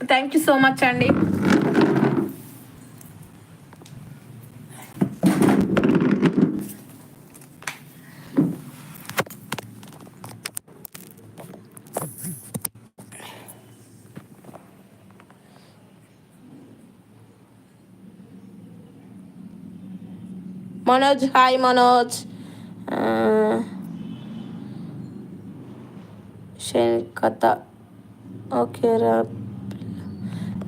Thank you so much అండి. Manoj hi Manoj. కథ okay రా.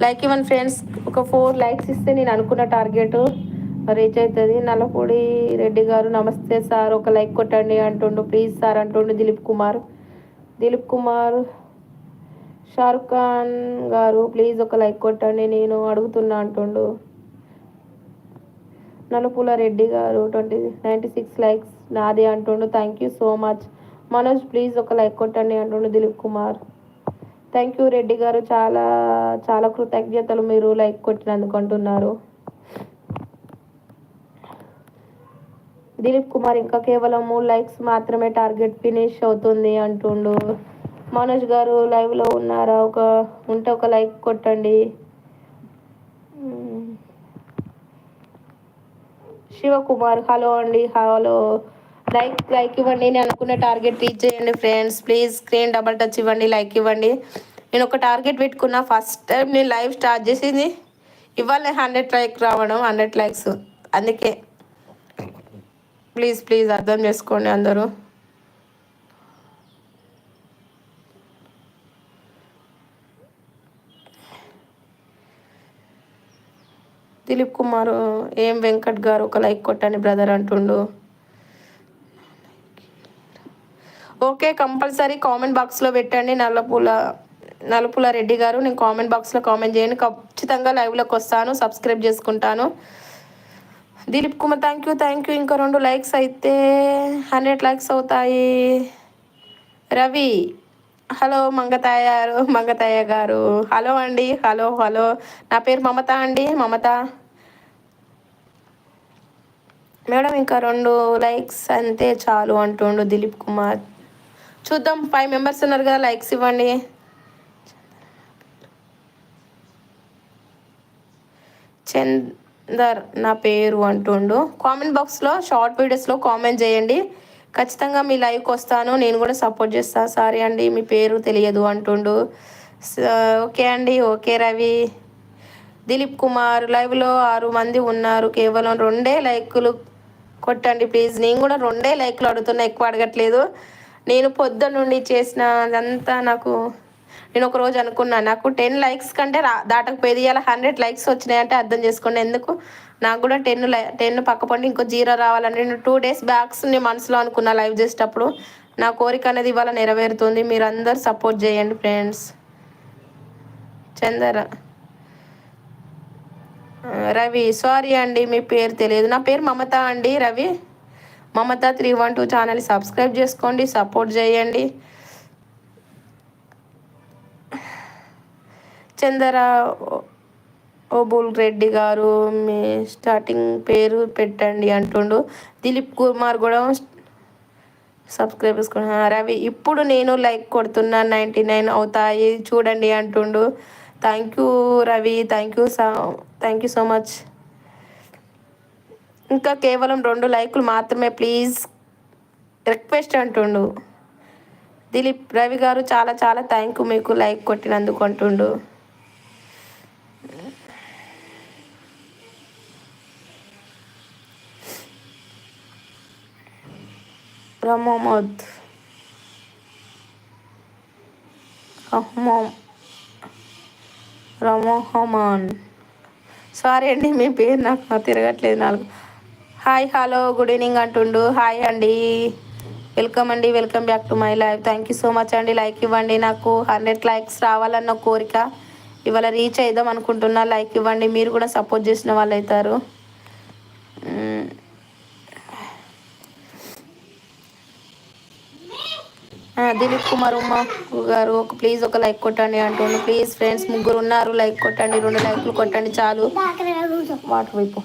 లైక్ ఇవ్వండి ఫ్రెండ్స్. ఒక 4 లైక్స్ ఇస్తే నేను అనుకున్న టార్గెట్ రీచ్ అవుతుంది. నల్లపూడి రెడ్డి గారు నమస్తే సార్, ఒక లైక్ కొట్టండి అంటుండు. ప్లీజ్ సార్ అంటుండు దిలీప్ కుమార్. షారుఖ్ ఖాన్ గారు ప్లీజ్ ఒక లైక్ కొట్టండి, నేను అడుగుతున్నా అంటుండు. నలుపుల రెడ్డి గారు 96 లైక్స్ నాది అంటుండు. Thank you so much. Manoj please ఒక లైక్ కొట్టండి అంటుండు దిలీప్ కుమార్. థ్యాంక్ యూ రెడ్డి గారు, చాలా చాలా కృతజ్ఞతలు మీరు లైక్ కొట్టినందుకు అంటున్నారు. దిలీప్ కుమార్ ఇంకా కేవలం 3 లైక్స్ మాత్రమే టార్గెట్ ఫినిష్ అవుతుంది అంటుండు. మనోజ్ గారు లైవ్లో ఉన్నారా? ఉంటే ఒక లైక్ కొట్టండి. శివకుమార్ హలో అండి. హలో. లైక్ ఇవ్వండి, నేను అనుకున్న టార్గెట్ రీచ్ చేయండి friends. Please screen double touch ఇవ్వండి, లైక్ ఇవ్వండి. నేను ఒక టార్గెట్ పెట్టుకున్నా. ఫస్ట్ టైం నేను లైవ్ స్టార్ట్ చేసింది ఇవాళ 100 లైక్ రావడం, 100 లైక్స్. అందుకే ప్లీజ్ అర్థం చేసుకోండి అందరూ. దిలీప్ కుమార్ ఏం వెంకట్ గారు ఒక లైక్ కొట్టండి బ్రదర్ అంటుండు. ఓకే, కంపల్సరీ కామెంట్ బాక్స్లో పెట్టండి నలుపుల రెడ్డి గారు. నేను కామెంట్ బాక్స్లో కామెంట్ చేయండి, ఖచ్చితంగా లైవ్లోకి వస్తాను, సబ్స్క్రైబ్ చేసుకుంటాను. Dilip Kumar thank you. ఇంకా 2 లైక్స్ అయితే 100 లైక్స్ అవుతాయి. రవి హలో. మంగతాయ గారు హలో అండి. హలో. నా పేరు మమత అండి. మేడం ఇంకా 2 లైక్స్ అంతే చాలు అంటుండు దిలీప్ కుమార్. చూద్దాం, 5 మెంబర్స్ ఉన్నారు కదా, లైక్స్ ఇవ్వండి. చందర్ నా పేరు అంటుండు. కామెంట్ బాక్స్లో షార్ట్ వీడియోస్లో కామెంట్ చేయండి, ఖచ్చితంగా మీ లైవ్కి వస్తాను, నేను కూడా సపోర్ట్ చేస్తాను. సారీ అండి మీ పేరు తెలియదు అంటుండు. ఓకే అండి. ఓకే రవి. దిలీప్ కుమార్ లైవ్లో 6 మంది ఉన్నారు, కేవలం 2 లైకులు కొట్టండి ప్లీజ్. నేను కూడా 2 లైకులు అడుగుతున్నా, ఎక్కువ అడగట్లేదు. నేను పొద్దున్న నుండి చేసిన అదంతా నేను ఒక రోజు అనుకున్నా నాకు 10 లైక్స్ కంటే దాటకపోయేది. ఇలా 100 లైక్స్ వచ్చినాయంటే అర్థం చేసుకోండి. ఎందుకు నాకు కూడా 10 పక్కపండి ఇంకో 0 రావాలని నేను 2 డేస్ బ్యాక్స్ నేను మనసులో అనుకున్నా లైవ్ చేసేటప్పుడు. నా కోరిక అనేది ఇవాళ నెరవేరుతుంది. మీరు అందరు సపోర్ట్ చేయండి ఫ్రెండ్స్. చందర రవి సారీ అండి మీ పేరు తెలియదు. నా పేరు మమత అండి. రవి మమత 312 ఛానల్ సబ్స్క్రైబ్ చేసుకోండి, సపోర్ట్ చేయండి. చందర ఓబుల్ రెడ్డి గారు మీ స్టార్టింగ్ పేరు పెట్టండి అంటుండు. దిలీప్ కుమార్ కూడా సబ్స్క్రైబ్ చేసుకోండి. రవి ఇప్పుడు నేను లైక్ కొడుతున్నా 99 అవుతాయి చూడండి అంటుండు. Thank you Ravi. Thank you so much. ఇంకా కేవలం 2 లైకులు మాత్రమే ప్లీజ్ రిక్వెస్ట్ అంటుండు. దిలీప్ రవి గారు చాలా చాలా థ్యాంక్ యూ మీకు లైక్ కొట్టినందుకు అంటుండు. రమోహమాన్ సారీ అండి మీ పేరు నాకు తిరగట్లేదు. 4 హాయ్ హలో గుడ్ ఈవినింగ్ అంటుండు. హాయ్ అండి, వెల్కమ్ అండి, welcome back to my live. Thank you so much అండి. లైక్ ఇవ్వండి, నాకు 100 లైక్స్ రావాలన్న కోరిక ఇవాళ రీచ్ అయిద్దాం అనుకుంటున్నా. లైక్ ఇవ్వండి, మీరు కూడా సపోర్ట్ చేసిన వాళ్ళు అవుతారు. దిలీప్ కుమార్ ఉమ్మ గారు ప్లీజ్ ఒక లైక్ కొట్టండి అంటుండు. ప్లీజ్ ఫ్రెండ్స్ 3 ఉన్నారు, లైక్ కొట్టండి, 2 లైక్లు కొట్టండి చాలు. వాటర్ వైపు